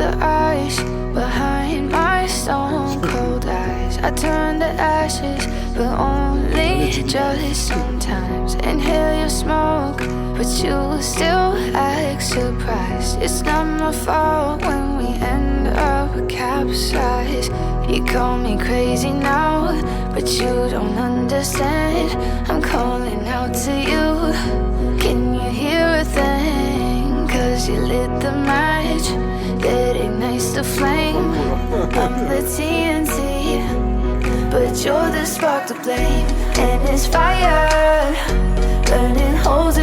the ice behind my stone cold eyes. I turn to ashes, but only just sometimes. Inhale your smoke, but you still act surprised. It's not my fault when we end up capsized. You call me crazy now, but you don't understand. I'm calling out to you. Can you hear a thing? 'Cause you lit the match that ignites the flame. I'm the TNT, but you're the spark to blame. And it's fire burning holes in